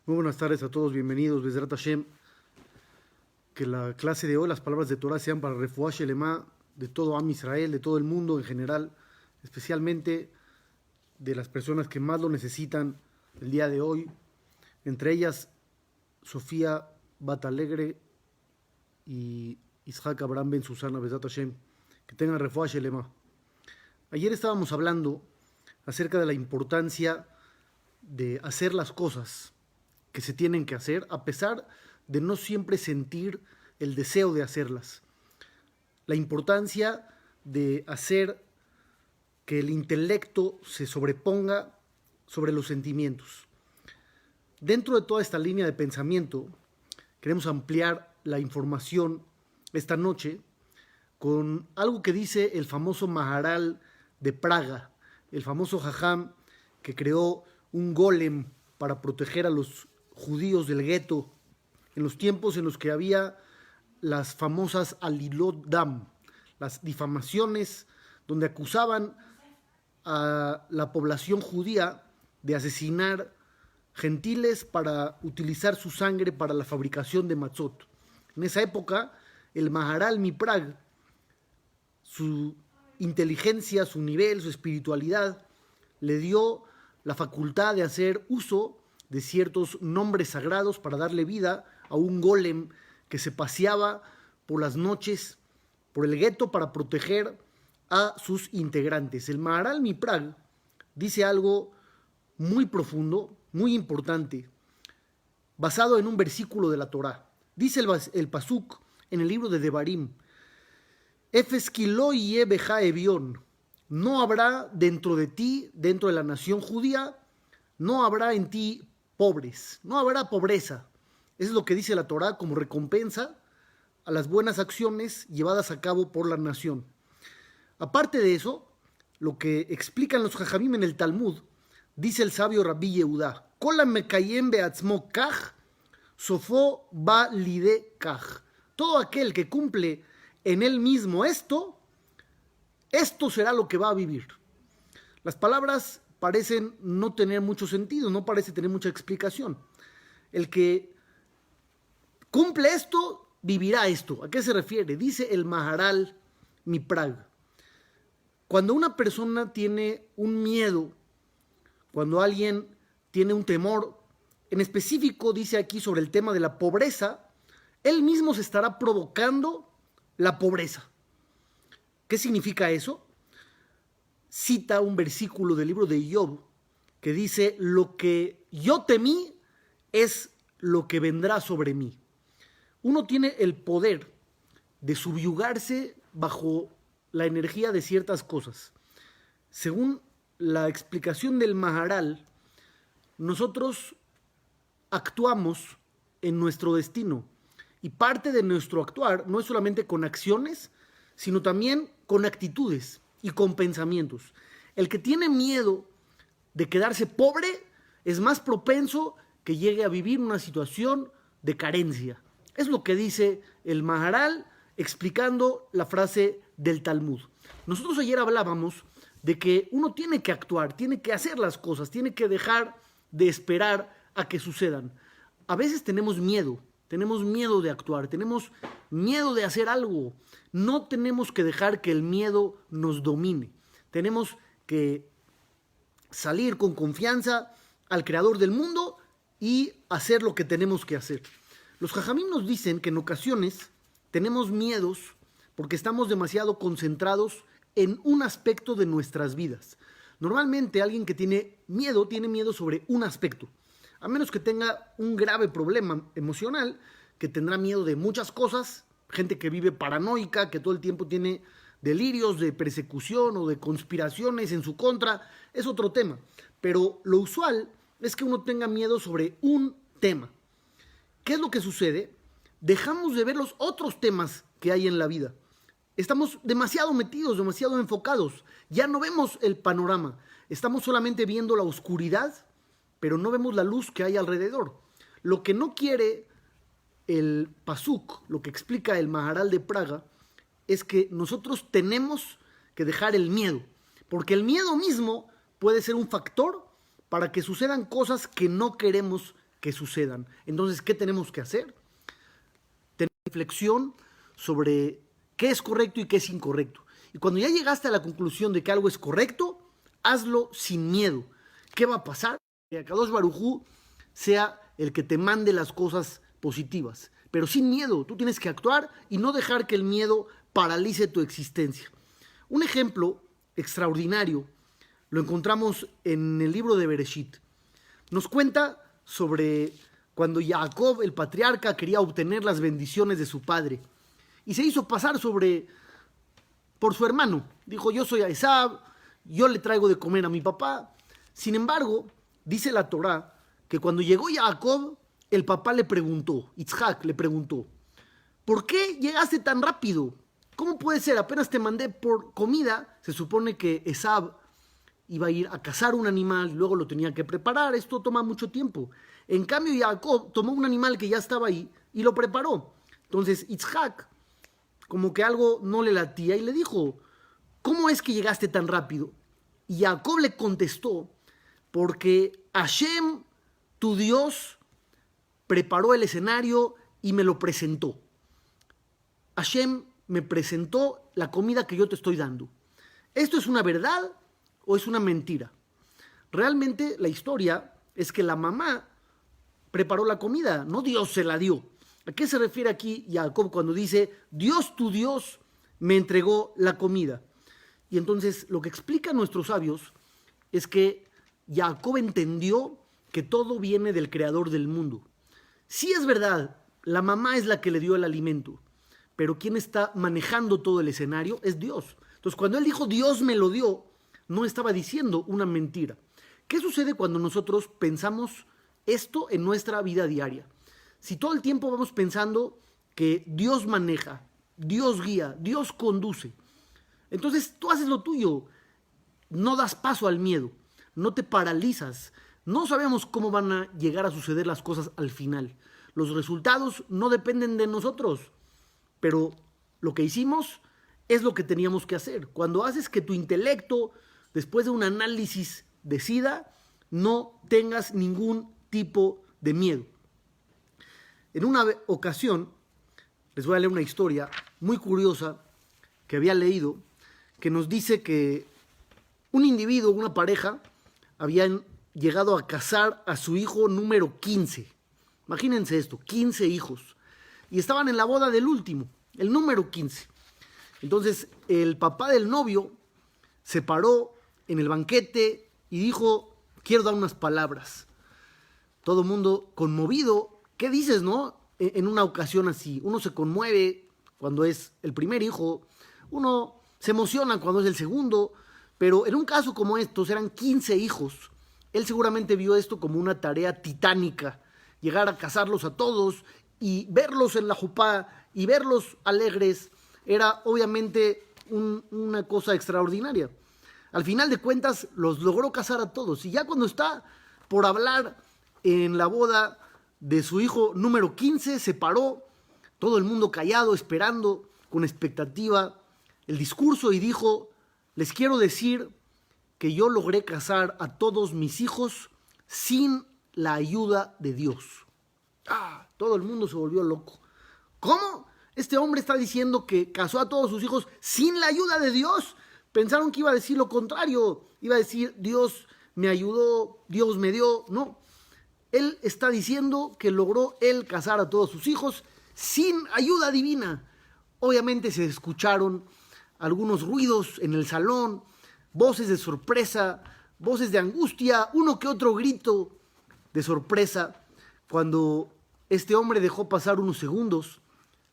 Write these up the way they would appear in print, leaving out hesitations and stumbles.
Muy buenas tardes a todos, bienvenidos, Bezrat Hashem. Que la clase de hoy, las palabras de Torah sean para Refuah Shelema de todo Am Israel, de todo el mundo en general, especialmente de las personas que más lo necesitan el día de hoy, entre ellas Sofía Bat Alegre y Ishak Abraham Ben Susana, Bezrat Hashem, que tengan Refuah Shelema. Ayer estábamos hablando acerca de la importancia de hacer las cosas que se tienen que hacer, a pesar de no siempre sentir el deseo de hacerlas. La importancia de hacer que el intelecto se sobreponga sobre los sentimientos. Dentro de toda esta línea de pensamiento, queremos ampliar la información esta noche con algo que dice el famoso Maharal de Praga, el famoso Jajam que creó un golem para proteger a los judíos del gueto en los tiempos en los que había las famosas Alilot Dam, las difamaciones donde acusaban a la población judía de asesinar gentiles para utilizar su sangre para la fabricación de matzot. En esa época, el Maharal Miprag, su inteligencia, su nivel, su espiritualidad, le dio la facultad de hacer uso de ciertos nombres sagrados para darle vida a un golem que se paseaba por las noches por el gueto para proteger a sus integrantes. El Maharal Miprag dice algo muy profundo, muy importante, basado en un versículo de la Torá. Dice el pasuk en el libro de Devarim: Efes ki lo yeh beja evión, no habrá dentro de ti, dentro de la nación judía, no habrá en ti pobres, no habrá pobreza. Eso es lo que dice la Torá como recompensa a las buenas acciones llevadas a cabo por la nación. Aparte de eso, lo que explican los Jajamim en el Talmud, dice el sabio Rabbi Yehudá: Kol hamekayem beatzmo kaj, sofo ba lide kaj. Todo aquel que cumple en él mismo esto será lo que va a vivir. Las palabras parecen no tener mucho sentido, no parece tener mucha explicación. El que cumple esto, vivirá esto. ¿A qué se refiere? Dice el Maharal Miprag: cuando una persona tiene un miedo, cuando alguien tiene un temor, en específico dice aquí sobre el tema de la pobreza, él mismo se estará provocando la pobreza. ¿Qué significa eso? Cita un versículo del libro de Job que dice: lo que yo temí es lo que vendrá sobre mí. Uno tiene el poder de subyugarse bajo la energía de ciertas cosas. Según la explicación del Maharal, nosotros actuamos en nuestro destino, y parte de nuestro actuar no es solamente con acciones, sino también con actitudes y con pensamientos. El que tiene miedo de quedarse pobre es más propenso que llegue a vivir una situación de carencia. Es lo que dice el Maharal explicando la frase del Talmud. Nosotros ayer hablábamos de que uno tiene que actuar, tiene que hacer las cosas, tiene que dejar de esperar a que sucedan. A veces tenemos miedo de actuar, tenemos miedo de hacer algo. No tenemos que dejar que el miedo nos domine. Tenemos que salir con confianza al creador del mundo y hacer lo que tenemos que hacer. Los Jajamim nos dicen que en ocasiones tenemos miedos porque estamos demasiado concentrados en un aspecto de nuestras vidas. Normalmente alguien que tiene miedo sobre un aspecto. A menos que tenga un grave problema emocional, que tendrá miedo de muchas cosas, gente que vive paranoica, que todo el tiempo tiene delirios de persecución o de conspiraciones en su contra, es otro tema. Pero lo usual es que uno tenga miedo sobre un tema. ¿Qué es lo que sucede? Dejamos de ver los otros temas que hay en la vida. Estamos demasiado metidos, demasiado enfocados. Ya no vemos el panorama. Estamos solamente viendo la oscuridad, pero no vemos la luz que hay alrededor. Lo que no quiere el pasuk, lo que explica el Maharal de Praga, es que nosotros tenemos que dejar el miedo, porque el miedo mismo puede ser un factor para que sucedan cosas que no queremos que sucedan. Entonces, ¿qué tenemos que hacer? Tener reflexión sobre qué es correcto y qué es incorrecto. Y cuando ya llegaste a la conclusión de que algo es correcto, hazlo sin miedo. ¿Qué va a pasar? Que Akadosh Baruj Hu sea el que te mande las cosas positivas, pero sin miedo. Tú tienes que actuar y no dejar que el miedo paralice tu existencia. Un ejemplo extraordinario lo encontramos en el libro de Bereshit. Nos cuenta sobre cuando Jacob, el patriarca, quería obtener las bendiciones de su padre y se hizo pasar por su hermano. Dijo: yo soy Esab, yo le traigo de comer a mi papá. Sin embargo, dice la Torá que cuando llegó Jacob, el papá le preguntó, Yitzhak le preguntó: ¿por qué llegaste tan rápido? ¿Cómo puede ser? Apenas te mandé por comida. Se supone que Esab iba a ir a cazar un animal, luego lo tenía que preparar. Esto toma mucho tiempo. En cambio, Jacob tomó un animal que ya estaba ahí y lo preparó. Entonces, Yitzhak, como que algo no le latía y le dijo: ¿cómo es que llegaste tan rápido? Y Jacob le contestó: porque Hashem, tu Dios, preparó el escenario y me lo presentó. Hashem me presentó la comida que yo te estoy dando. ¿Esto es una verdad o es una mentira? Realmente la historia es que la mamá preparó la comida, no Dios se la dio. ¿A qué se refiere aquí Jacob cuando dice: Dios, tu Dios, me entregó la comida? Y entonces lo que explican nuestros sabios es que Jacob entendió que todo viene del creador del mundo. Sí es verdad, la mamá es la que le dio el alimento, pero quien está manejando todo el escenario es Dios. Entonces, cuando él dijo Dios me lo dio, no estaba diciendo una mentira. ¿Qué sucede cuando nosotros pensamos esto en nuestra vida diaria? Si todo el tiempo vamos pensando que Dios maneja, Dios guía, Dios conduce, entonces tú haces lo tuyo, no das paso al miedo, no te paralizas. No sabemos cómo van a llegar a suceder las cosas al final. Los resultados no dependen de nosotros, pero lo que hicimos es lo que teníamos que hacer. Cuando haces que tu intelecto, después de un análisis, decida, no tengas ningún tipo de miedo. En una ocasión, les voy a leer una historia muy curiosa que había leído, que nos dice que un individuo, una pareja, habían llegado a casar a su hijo número 15. Imagínense esto, 15 hijos. Y estaban en la boda del último, el número 15. Entonces el papá del novio se paró en el banquete y dijo: quiero dar unas palabras. Todo el mundo conmovido. ¿Qué dices, no? En una ocasión así, uno se conmueve cuando es el primer hijo, uno se emociona cuando es el segundo, pero en un caso como estos eran 15 hijos. Él seguramente vio esto como una tarea titánica, llegar a casarlos a todos y verlos en la jupá y verlos alegres era obviamente una cosa extraordinaria. Al final de cuentas los logró casar a todos y ya cuando está por hablar en la boda de su hijo número 15 se paró, todo el mundo callado, esperando con expectativa el discurso y dijo: les quiero decir que yo logré casar a todos mis hijos sin la ayuda de Dios. Todo el mundo se volvió loco. ¿Cómo? Este hombre está diciendo que casó a todos sus hijos sin la ayuda de Dios. Pensaron que iba a decir lo contrario. Iba a decir: Dios me ayudó, Dios me dio. No. Él está diciendo que logró él casar a todos sus hijos sin ayuda divina. Obviamente se escucharon algunos ruidos en el salón, voces de sorpresa, voces de angustia, uno que otro grito de sorpresa. Cuando este hombre dejó pasar unos segundos,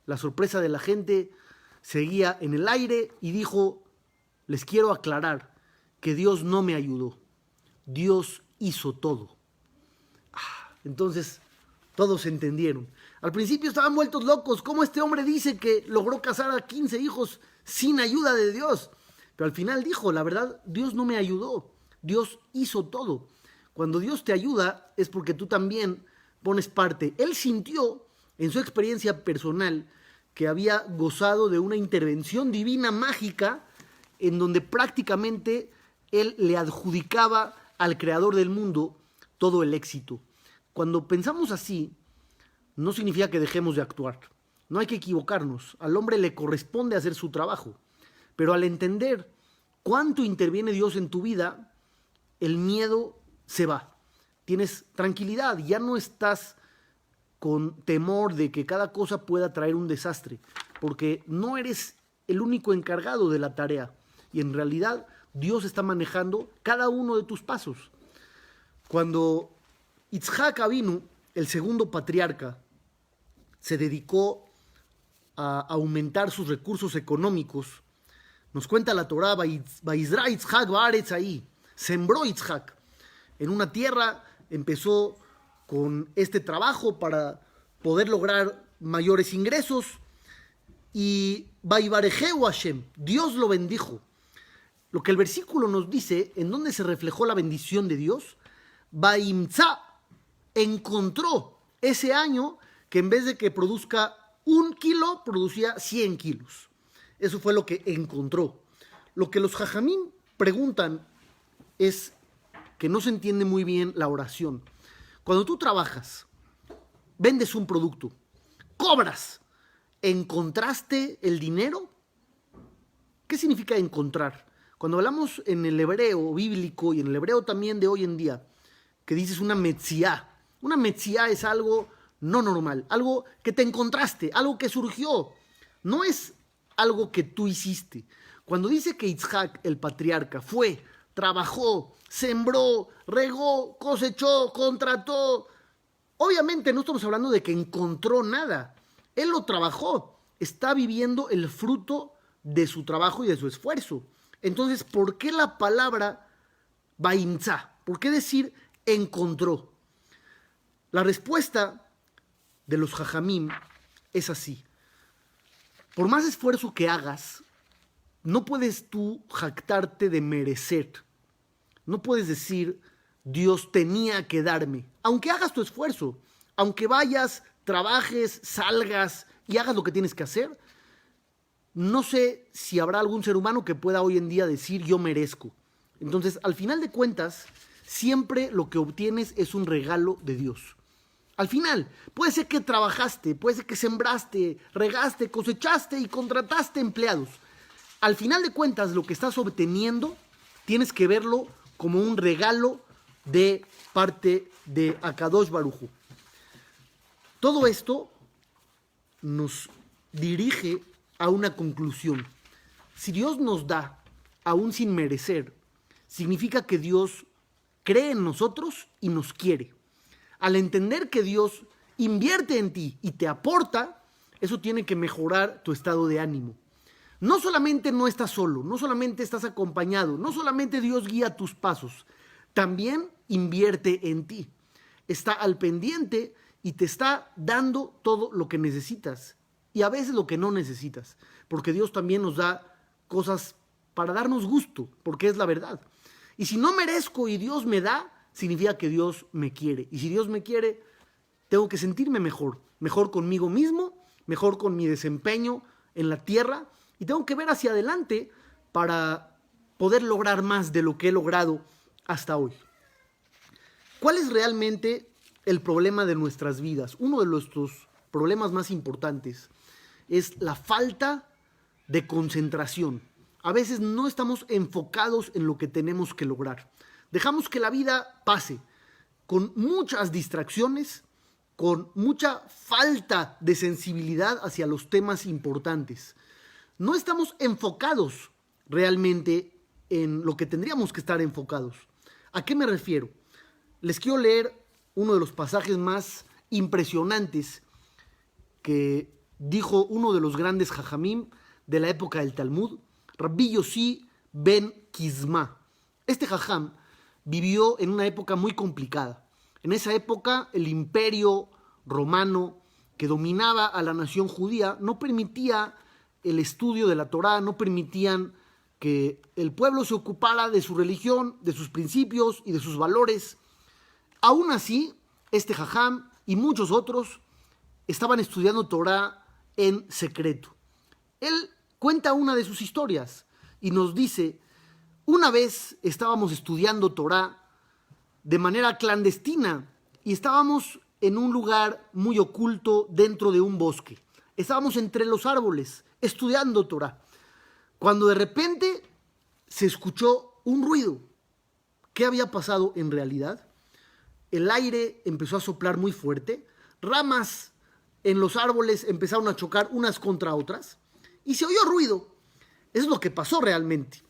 la sorpresa de la gente seguía en el aire y dijo: les quiero aclarar que Dios no me ayudó, Dios hizo todo. Entonces todos entendieron. Al principio estaban vueltos locos. ¿Cómo este hombre dice que logró casar a 15 hijos sin ayuda de Dios? Pero al final dijo: la verdad, Dios no me ayudó, Dios hizo todo. Cuando Dios te ayuda es porque tú también pones parte. Él sintió en su experiencia personal que había gozado de una intervención divina mágica en donde prácticamente él le adjudicaba al creador del mundo todo el éxito. Cuando pensamos así, no significa que dejemos de actuar. No hay que equivocarnos. Al hombre le corresponde hacer su trabajo. Pero al entender cuánto interviene Dios en tu vida, el miedo se va. Tienes tranquilidad, ya no estás con temor de que cada cosa pueda traer un desastre, porque no eres el único encargado de la tarea. Y en realidad Dios está manejando cada uno de tus pasos. Cuando Yitzhak Avinu, el segundo patriarca, se dedicó a aumentar sus recursos económicos, nos cuenta la Torá, Vaizra Yitzhak baaretz ahí, sembró Yitzhak en una tierra, empezó con este trabajo para poder lograr mayores ingresos, y Vaivarejeu Hashem, Dios lo bendijo. Lo que el versículo nos dice, en donde se reflejó la bendición de Dios, Vaimtza, encontró ese año que en vez de que produzca 1 kilo, producía 100 kilos. Eso fue lo que encontró. Lo que los jajamín preguntan es que no se entiende muy bien la oración. Cuando tú trabajas, vendes un producto, cobras, ¿encontraste el dinero? ¿Qué significa encontrar? Cuando hablamos en el hebreo bíblico y en el hebreo también de hoy en día, que dices una metziá. Una metziá es algo no normal, algo que te encontraste, algo que surgió. No es algo que tú hiciste. Cuando dice que Yitzhak, el patriarca, fue, trabajó, sembró, regó, cosechó, contrató, obviamente no estamos hablando de que encontró nada. Él lo trabajó, está viviendo el fruto de su trabajo y de su esfuerzo. Entonces, ¿por qué la palabra Vaimtza? ¿Por qué decir encontró? La respuesta de los jajamim es así. Por más esfuerzo que hagas, no puedes tú jactarte de merecer. No puedes decir, Dios tenía que darme. Aunque hagas tu esfuerzo, aunque vayas, trabajes, salgas y hagas lo que tienes que hacer, no sé si habrá algún ser humano que pueda hoy en día decir yo merezco. Entonces, al final de cuentas, siempre lo que obtienes es un regalo de Dios. Al final, puede ser que trabajaste, puede ser que sembraste, regaste, cosechaste y contrataste empleados. Al final de cuentas, lo que estás obteniendo, tienes que verlo como un regalo de parte de Akadosh Baruj Hu. Todo esto nos dirige a una conclusión. Si Dios nos da, aún sin merecer, significa que Dios cree en nosotros y nos quiere. Al entender que Dios invierte en ti y te aporta, eso tiene que mejorar tu estado de ánimo. No solamente no estás solo, no solamente estás acompañado, no solamente Dios guía tus pasos, también invierte en ti. Está al pendiente y te está dando todo lo que necesitas y a veces lo que no necesitas, porque Dios también nos da cosas para darnos gusto, porque es la verdad. Y si no merezco y Dios me da, significa que Dios me quiere. Y si Dios me quiere, tengo que sentirme mejor, mejor conmigo mismo, mejor con mi desempeño en la tierra, y tengo que ver hacia adelante para poder lograr más de lo que he logrado hasta hoy. ¿Cuál es realmente el problema de nuestras vidas? Uno de nuestros problemas más importantes es la falta de concentración. A veces no estamos enfocados en lo que tenemos que lograr. Dejamos que la vida pase con muchas distracciones, con mucha falta de sensibilidad hacia los temas importantes. No estamos enfocados realmente en lo que tendríamos que estar enfocados. ¿A qué me refiero? Les quiero leer uno de los pasajes más impresionantes que dijo uno de los grandes jajamim de la época del Talmud, Rabbi Yossi ben Kizma. Este jajam vivió en una época muy complicada. En esa época el imperio romano que dominaba a la nación judía no permitía el estudio de la Torá, no permitían que el pueblo se ocupara de su religión, de sus principios y de sus valores. Aún así, este jajam y muchos otros estaban estudiando Torá en secreto. Él cuenta una de sus historias y nos dice, una vez estábamos estudiando Torá de manera clandestina y estábamos en un lugar muy oculto dentro de un bosque. Estábamos entre los árboles estudiando Torah, cuando de repente se escuchó un ruido. ¿Qué había pasado en realidad? El aire empezó a soplar muy fuerte, ramas en los árboles empezaron a chocar unas contra otras y se oyó ruido. Eso es lo que pasó realmente,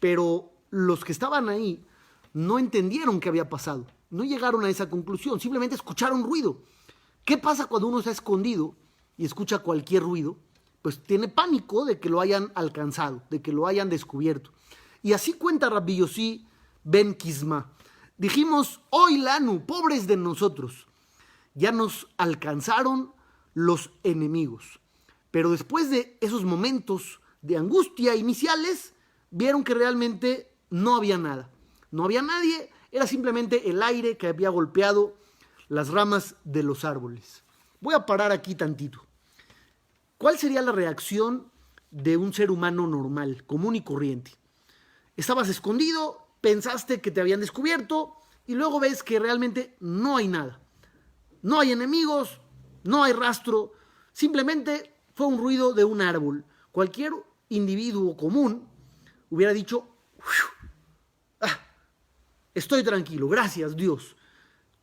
pero los que estaban ahí no entendieron qué había pasado, no llegaron a esa conclusión, simplemente escucharon ruido. ¿Qué pasa cuando uno está escondido y escucha cualquier ruido? Pues tiene pánico de que lo hayan alcanzado, de que lo hayan descubierto. Y así cuenta Rabbi Yossi ben Kisma. Dijimos, hoy Lanu, pobres de nosotros, ya nos alcanzaron los enemigos. Pero después de esos momentos de angustia iniciales, vieron que realmente no había nada. No había nadie, era simplemente el aire que había golpeado las ramas de los árboles. Voy a parar aquí tantito. ¿Cuál sería la reacción de un ser humano normal, común y corriente? Estabas escondido, pensaste que te habían descubierto y luego ves que realmente no hay nada. No hay enemigos, no hay rastro, simplemente fue un ruido de un árbol. Cualquier individuo común hubiera dicho, estoy tranquilo, gracias Dios.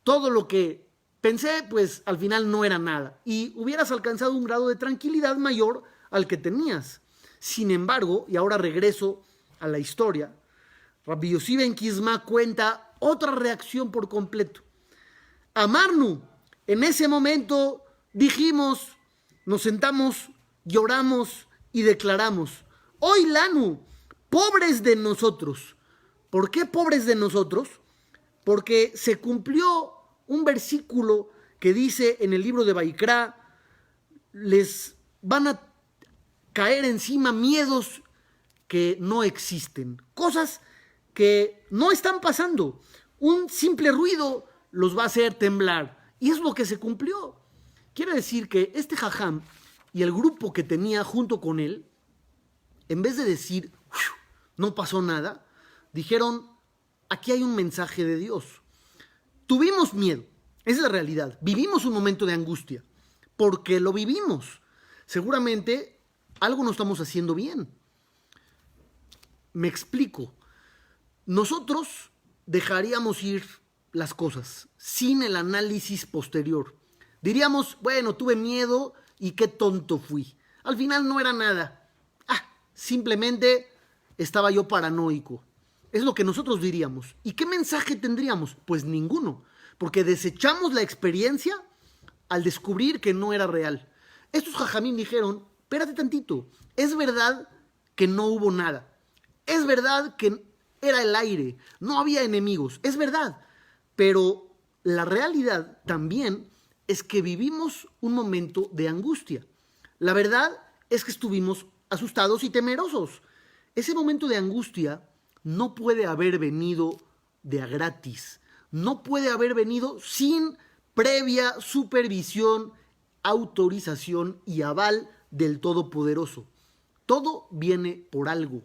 Todo lo que pensé, pues al final no era nada. Y hubieras alcanzado un grado de tranquilidad mayor al que tenías. Sin embargo, y ahora regreso a la historia, Rabbi Yossi ben Kisma cuenta otra reacción por completo. Amarnu, en ese momento dijimos, nos sentamos, lloramos y declaramos, hoy Lanu, pobres de nosotros. ¿Por qué pobres de nosotros? Porque se cumplió un versículo que dice en el libro de Vaikra, les van a caer encima miedos que no existen, cosas que no están pasando. Un simple ruido los va a hacer temblar. Y es lo que se cumplió. Quiere decir que este jajam y el grupo que tenía junto con él, en vez de decir, no pasó nada, dijeron, aquí hay un mensaje de Dios. Tuvimos miedo, esa es la realidad. Vivimos un momento de angustia, porque lo vivimos. Seguramente algo no estamos haciendo bien. Me explico. Nosotros dejaríamos ir las cosas sin el análisis posterior. Diríamos, bueno, tuve miedo y qué tonto fui. Al final no era nada. Simplemente estaba yo paranoico. Es lo que nosotros diríamos. ¿Y qué mensaje tendríamos? Pues ninguno, porque desechamos la experiencia al descubrir que no era real. Estos jajamín dijeron, espérate tantito, es verdad que no hubo nada. Es verdad que era el aire, no había enemigos, es verdad. Pero la realidad también es que vivimos un momento de angustia. La verdad es que estuvimos asustados y temerosos. Ese momento de angustia no puede haber venido de a gratis. No puede haber venido sin previa supervisión, autorización y aval del Todopoderoso. Todo viene por algo.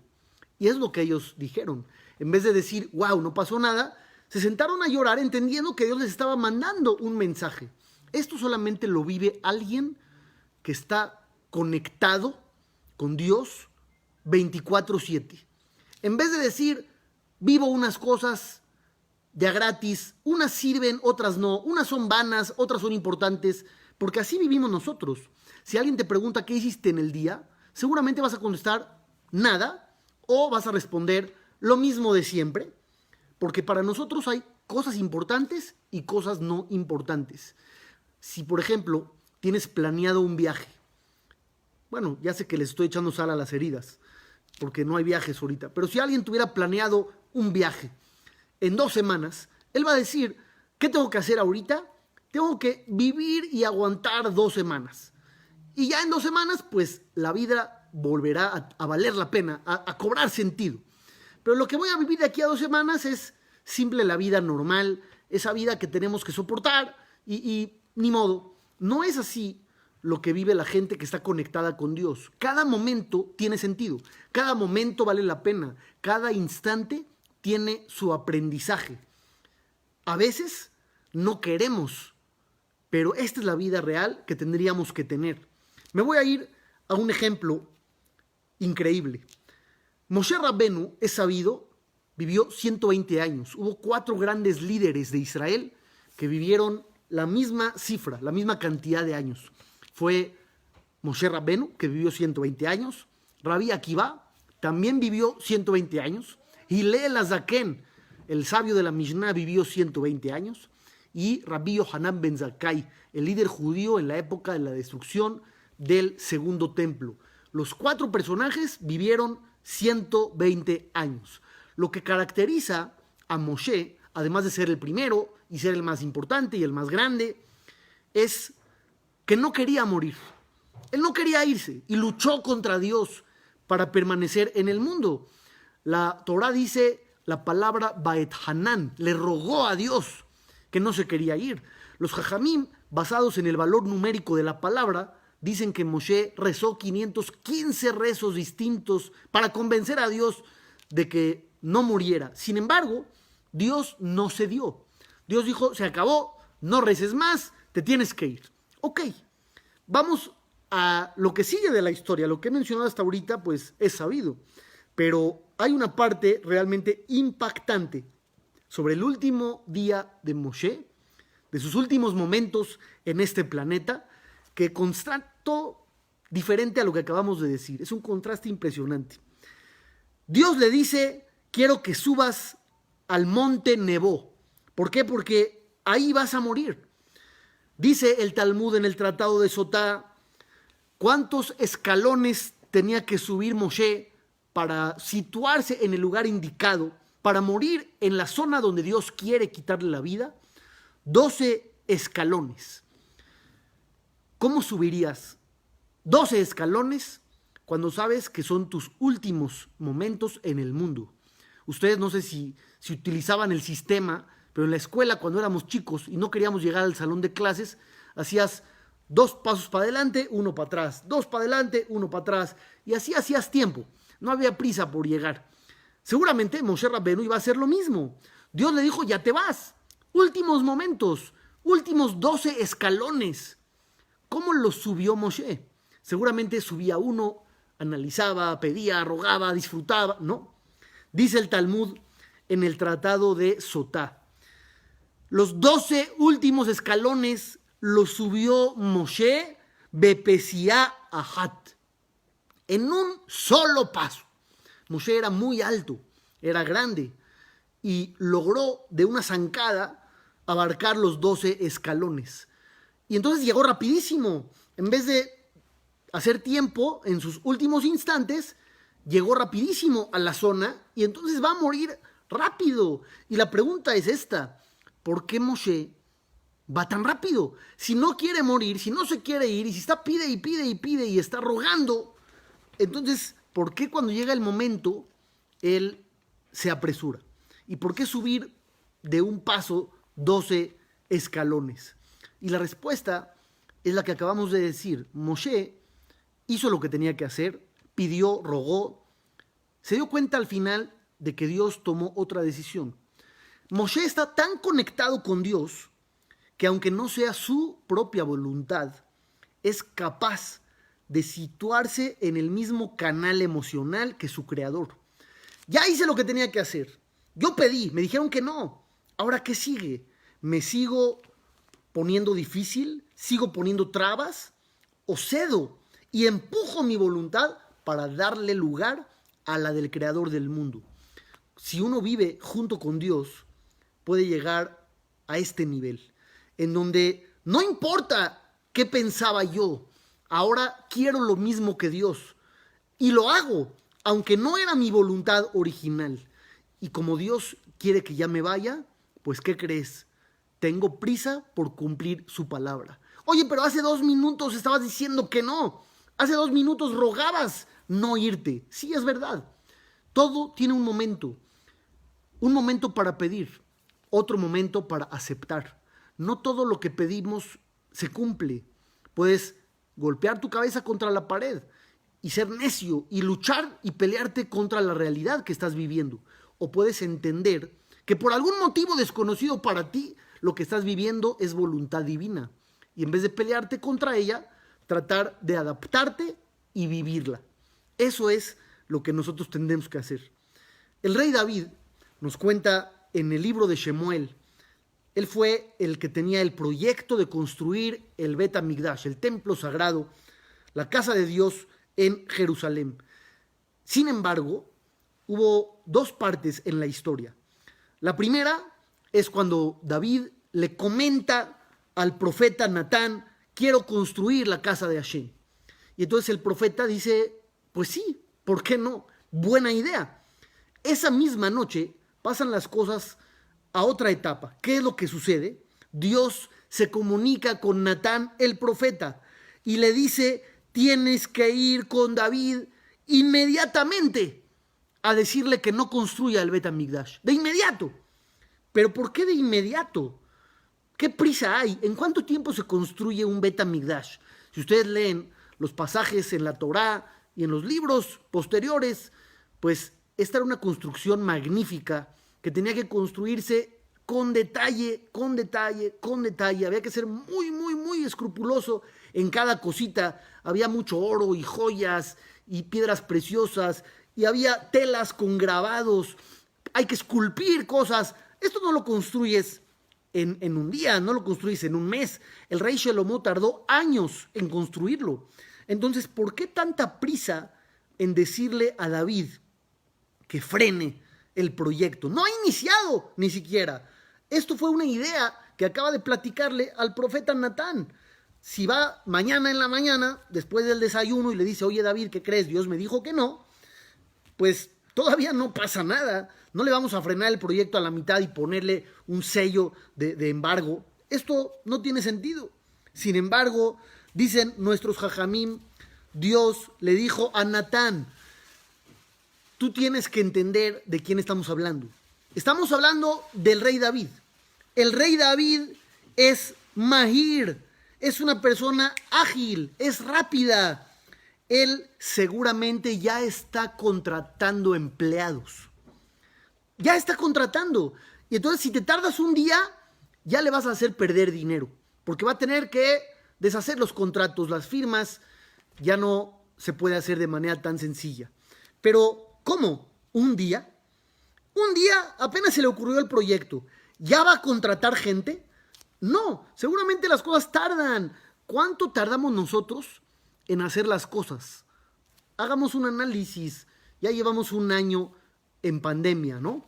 Y es lo que ellos dijeron. En vez de decir, wow, no pasó nada, se sentaron a llorar entendiendo que Dios les estaba mandando un mensaje. Esto solamente lo vive alguien que está conectado con Dios 24/7. En vez de decir, vivo unas cosas de a gratis, unas sirven, otras no, unas son vanas, otras son importantes, porque así vivimos nosotros. Si alguien te pregunta qué hiciste en el día, seguramente vas a contestar nada o vas a responder lo mismo de siempre, porque para nosotros hay cosas importantes y cosas no importantes. Si, por ejemplo, tienes planeado un viaje, bueno, ya sé que les estoy echando sal a las heridas, porque no hay viajes ahorita, pero si alguien tuviera planeado un viaje en 2 semanas, él va a decir, ¿qué tengo que hacer ahorita? Tengo que vivir y aguantar 2 semanas. Y ya en 2 semanas, pues la vida volverá a valer la pena, a cobrar sentido. Pero lo que voy a vivir de aquí a 2 semanas es simple la vida normal, esa vida que tenemos que soportar y ni modo. No es así lo que vive la gente que está conectada con Dios. Cada momento tiene sentido, cada momento vale la pena, cada instante tiene su aprendizaje. A veces no queremos, pero esta es la vida real que tendríamos que tener. Me voy a ir a un ejemplo increíble. Moshe Rabbenu, es sabido, vivió 120 años. Hubo 4 grandes líderes de Israel que vivieron la misma cifra, la misma cantidad de años. Fue Moshe Rabbenu, que vivió 120 años. Rabbi Akiva también vivió 120 años. Hillel Azaken, el sabio de la Mishnah, vivió 120 años. Y Rabbi Yohanan ben Zakkai, el líder judío en la época de la destrucción del segundo templo. Los 4 personajes vivieron 120 años. Lo que caracteriza a Moshe, además de ser el primero y ser el más importante y el más grande, es que no quería morir. Él no quería irse y luchó contra Dios para permanecer en el mundo. La Torah dice la palabra Baet Hanan, le rogó a Dios que no se quería ir. Los Jajamim, basados en el valor numérico de la palabra, dicen que Moshe rezó 515 rezos distintos para convencer a Dios de que no muriera. Sin embargo, Dios no cedió. Dios dijo, se acabó, no reces más, te tienes que ir. Ok, vamos a lo que sigue de la historia. Lo que he mencionado hasta ahorita, pues es sabido. Pero hay una parte realmente impactante sobre el último día de Moshe, de sus últimos momentos en este planeta, que contrastó diferente a lo que acabamos de decir. Es un contraste impresionante. Dios le dice, quiero que subas al monte Nebo. ¿Por qué? Porque ahí vas a morir. Dice el Talmud en el Tratado de Sotá, ¿cuántos escalones tenía que subir Moshe para situarse en el lugar indicado, para morir en la zona donde Dios quiere quitarle la vida? 12 escalones. ¿Cómo subirías 12 escalones cuando sabes que son tus últimos momentos en el mundo? Ustedes no sé si utilizaban el sistema, pero en la escuela cuando éramos chicos y no queríamos llegar al salón de clases, hacías 2 pasos para adelante, 1 para atrás, 2 para adelante, 1 para atrás, y así hacías tiempo. No había prisa por llegar. Seguramente Moshe Rabbenu iba a hacer lo mismo. Dios le dijo, ya te vas. Últimos momentos, últimos 12 escalones. ¿Cómo los subió Moshe? Seguramente subía uno, analizaba, pedía, rogaba, disfrutaba. No. Dice el Talmud en el Tratado de Sotá. Los 12 últimos escalones los subió Moshe Bepesiá Ahat. En un solo paso. Moshe era muy alto, era grande y logró de una zancada abarcar los 12 escalones. Y entonces llegó rapidísimo. En vez de hacer tiempo en sus últimos instantes, llegó rapidísimo a la zona y entonces va a morir rápido. Y la pregunta es esta, ¿por qué Moshe va tan rápido? Si no quiere morir, si no se quiere ir y si está pide y pide y pide y está rogando, entonces, ¿por qué cuando llega el momento él se apresura? ¿Y por qué subir de un paso 12 escalones? Y la respuesta es la que acabamos de decir. Moshe hizo lo que tenía que hacer, pidió, rogó, se dio cuenta al final de que Dios tomó otra decisión. Moshe está tan conectado con Dios que aunque no sea su propia voluntad, es capaz de situarse en el mismo canal emocional que su creador. Ya hice lo que tenía que hacer. Yo pedí, me dijeron que no. Ahora, ¿qué sigue? ¿Me sigo poniendo difícil? ¿Sigo poniendo trabas? ¿O cedo y empujo mi voluntad para darle lugar a la del creador del mundo? Si uno vive junto con Dios, puede llegar a este nivel, en donde no importa qué pensaba yo, ahora quiero lo mismo que Dios y lo hago, aunque no era mi voluntad original. Y como Dios quiere que ya me vaya, pues ¿qué crees? Tengo prisa por cumplir su palabra. Oye, pero hace 2 minutos estabas diciendo que no. Hace 2 minutos rogabas no irte. Sí, es verdad. Todo tiene un momento. Un momento para pedir, otro momento para aceptar. No todo lo que pedimos se cumple. Puedes golpear tu cabeza contra la pared y ser necio y luchar y pelearte contra la realidad que estás viviendo. O puedes entender que por algún motivo desconocido para ti, lo que estás viviendo es voluntad divina. Y en vez de pelearte contra ella, tratar de adaptarte y vivirla. Eso es lo que nosotros tendremos que hacer. El rey David nos cuenta en el libro de Shemuel. Él fue el que tenía el proyecto de construir el Bet HaMikdash, el templo sagrado, la casa de Dios en Jerusalén. Sin embargo, hubo dos partes en la historia. La primera es cuando David le comenta al profeta Natán: quiero construir la casa de Hashem. Y entonces el profeta dice: pues sí, ¿por qué no? Buena idea. Esa misma noche pasan las cosas a otra etapa. ¿Qué es lo que sucede? Dios se comunica con Natán el profeta y le dice: tienes que ir con David inmediatamente a decirle que no construya el Bet HaMikdash. De inmediato. ¿Pero por qué de inmediato? ¿Qué prisa hay? ¿En cuánto tiempo se construye un Bet HaMikdash? Si ustedes leen los pasajes en la Torá y en los libros posteriores, pues esta era una construcción magnífica que tenía que construirse con detalle, con detalle, con detalle. Había que ser muy, muy, muy escrupuloso en cada cosita. Había mucho oro y joyas y piedras preciosas y había telas con grabados. Hay que esculpir cosas. Esto no lo construyes en un día, no lo construyes en un mes. El rey Shlomo tardó años en construirlo. Entonces, ¿por qué tanta prisa en decirle a David que frene el proyecto? No ha iniciado ni siquiera. Esto fue una idea que acaba de platicarle al profeta Natán. Si va mañana en la mañana, después del desayuno, y le dice: oye David, ¿qué crees? Dios me dijo que no. Pues todavía no pasa nada. No le vamos a frenar el proyecto a la mitad y ponerle un sello de embargo. Esto no tiene sentido. Sin embargo, dicen nuestros jajamim, Dios le dijo a Natán: tú tienes que entender de quién estamos hablando. Estamos hablando del rey David. El rey David es mahir, es una persona ágil, es rápida. Él seguramente ya está contratando empleados. Ya está contratando. Y entonces, si te tardas un día, ya le vas a hacer perder dinero. Porque va a tener que deshacer los contratos, las firmas. Ya no se puede hacer de manera tan sencilla. Pero, ¿cómo? ¿Un día? Un día apenas se le ocurrió el proyecto. ¿Ya va a contratar gente? No, seguramente las cosas tardan. ¿Cuánto tardamos nosotros en hacer las cosas? Hagamos un análisis. Ya llevamos un año en pandemia, ¿no?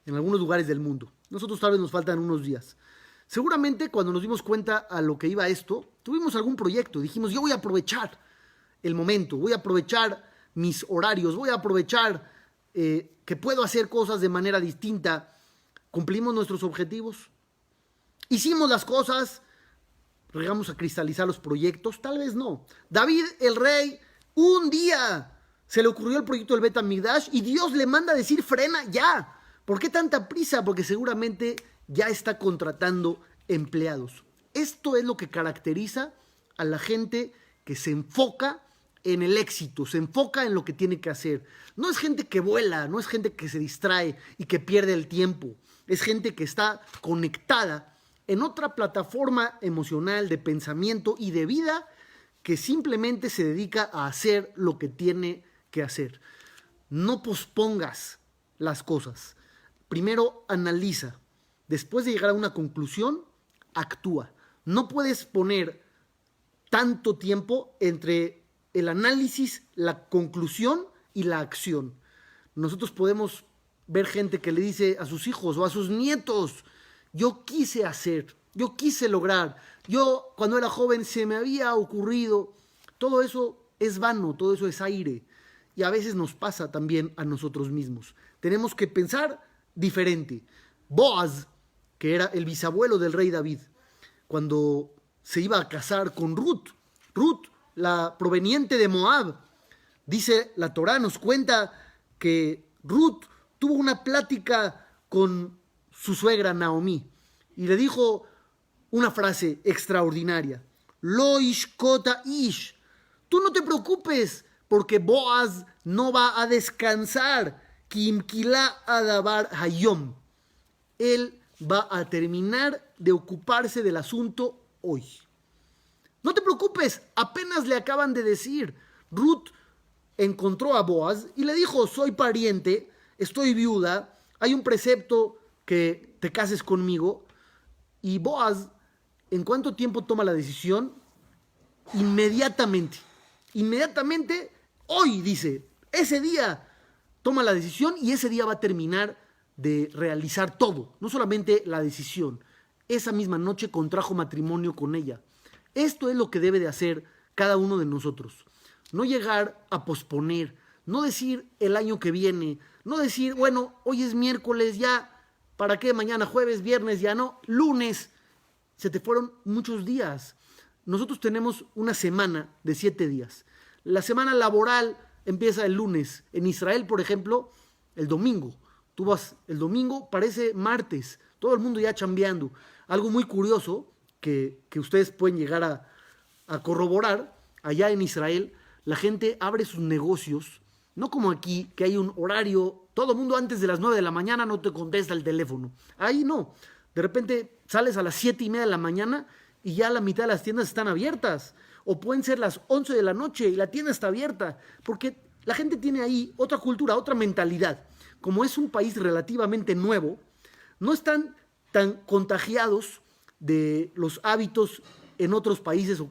En algunos lugares del mundo. Nosotros tal vez nos faltan unos días. Seguramente cuando nos dimos cuenta a lo que iba esto, tuvimos algún proyecto. Dijimos: yo voy a aprovechar el momento, voy a aprovechar mis horarios, voy a aprovechar que puedo hacer cosas de manera distinta. ¿Cumplimos nuestros objetivos? ¿Hicimos las cosas? ¿Llegamos a cristalizar los proyectos? Tal vez no. David, el rey, un día se le ocurrió el proyecto del Bet HaMikdash y Dios le manda a decir: frena ya. ¿Por qué tanta prisa? Porque seguramente ya está contratando empleados. Esto es lo que caracteriza a la gente que se enfoca en el éxito, se enfoca en lo que tiene que hacer. No es gente que vuela, no es gente que se distrae y que pierde el tiempo. Es gente que está conectada en otra plataforma emocional, de pensamiento y de vida, que simplemente se dedica a hacer lo que tiene que hacer. No pospongas las cosas. Primero analiza. Después de llegar a una conclusión, actúa. No puedes poner tanto tiempo entre el análisis, la conclusión y la acción. Nosotros podemos ver gente que le dice a sus hijos o a sus nietos: yo quise hacer, yo quise lograr, yo cuando era joven se me había ocurrido. Todo eso es vano, todo eso es aire. Y a veces nos pasa también a nosotros mismos. Tenemos que pensar diferente. Boaz, que era el bisabuelo del rey David, cuando se iba a casar con Ruth, la proveniente de Moab, dice la Torá, nos cuenta que Ruth tuvo una plática con su suegra Naomi y le dijo una frase extraordinaria: Lo ishkota ish, tú no te preocupes porque Boaz no va a descansar, Kim kila adabar hayom, él va a terminar de ocuparse del asunto hoy. No te preocupes, apenas le acaban de decir. Ruth encontró a Boaz y le dijo, soy pariente, estoy viuda, hay un precepto que te cases conmigo. Y Boaz, ¿en cuánto tiempo toma la decisión? Inmediatamente, hoy dice, ese día toma la decisión y ese día va a terminar de realizar todo, no solamente la decisión. Esa misma noche contrajo matrimonio con ella. Esto es lo que debe de hacer cada uno de nosotros. No llegar a posponer, no decir el año que viene, no decir, bueno, hoy es miércoles, ya, ¿para qué? Mañana jueves, viernes, ya no, lunes. Se te fueron muchos días. Nosotros tenemos una semana de 7 días. La semana laboral empieza el lunes. En Israel, por ejemplo, el domingo. Tú vas el domingo, parece martes. Todo el mundo ya chambeando. Algo muy curioso que ustedes pueden llegar a corroborar. Allá en Israel, la gente abre sus negocios. No como aquí, que hay un horario. Todo el mundo antes de las 9 de la mañana no te contesta el teléfono. Ahí no. De repente sales a las 7:30 de la mañana y ya la mitad de las tiendas están abiertas. O pueden ser las 11 de la noche y la tienda está abierta. Porque la gente tiene ahí otra cultura, otra mentalidad. Como es un país relativamente nuevo, no están tan contagiados de los hábitos en otros países, o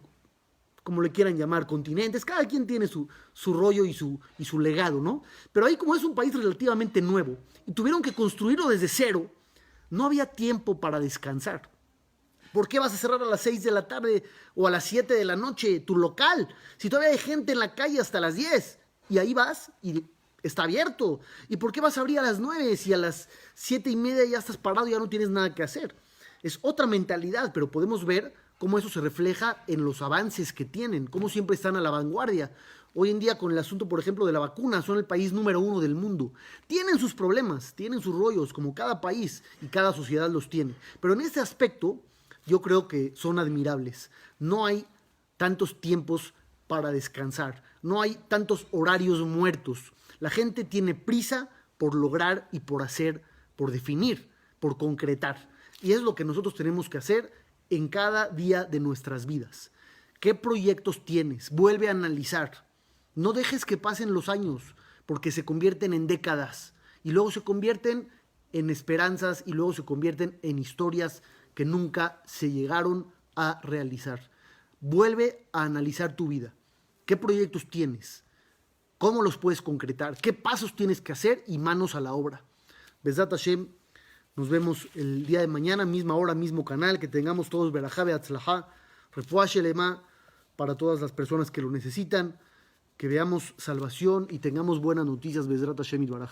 como le quieran llamar, continentes. Cada quien tiene su rollo y su legado, ¿no? Pero ahí, como es un país relativamente nuevo y tuvieron que construirlo desde cero, no había tiempo para descansar. ¿Por qué vas a cerrar a las 6 de la tarde o a las 7 de la noche tu local? Si todavía hay gente en la calle hasta las 10 y ahí vas y está abierto. ¿Y por qué vas a abrir a las 9 si a las 7:30 ya estás parado y ya no tienes nada que hacer? Es otra mentalidad, pero podemos ver cómo eso se refleja en los avances que tienen, cómo siempre están a la vanguardia. Hoy en día con el asunto, por ejemplo, de la vacuna, son el país número 1 del mundo. Tienen sus problemas, tienen sus rollos, como cada país y cada sociedad los tiene. Pero en este aspecto, yo creo que son admirables. No hay tantos tiempos para descansar, no hay tantos horarios muertos. La gente tiene prisa por lograr y por hacer, por definir, por concretar. Y es lo que nosotros tenemos que hacer en cada día de nuestras vidas. ¿Qué proyectos tienes? Vuelve a analizar. No dejes que pasen los años, porque se convierten en décadas y luego se convierten en esperanzas y luego se convierten en historias que nunca se llegaron a realizar. Vuelve a analizar tu vida. ¿Qué proyectos tienes? ¿Cómo los puedes concretar? ¿Qué pasos tienes que hacer? Y manos a la obra. Bezrat Hashem, nos vemos el día de mañana, misma hora, mismo canal. Que tengamos todos Berajá Beatzlajá, Refuá Shelema para todas las personas que lo necesitan. Que veamos salvación y tengamos buenas noticias. Bezrat Hashem Yitbaraj.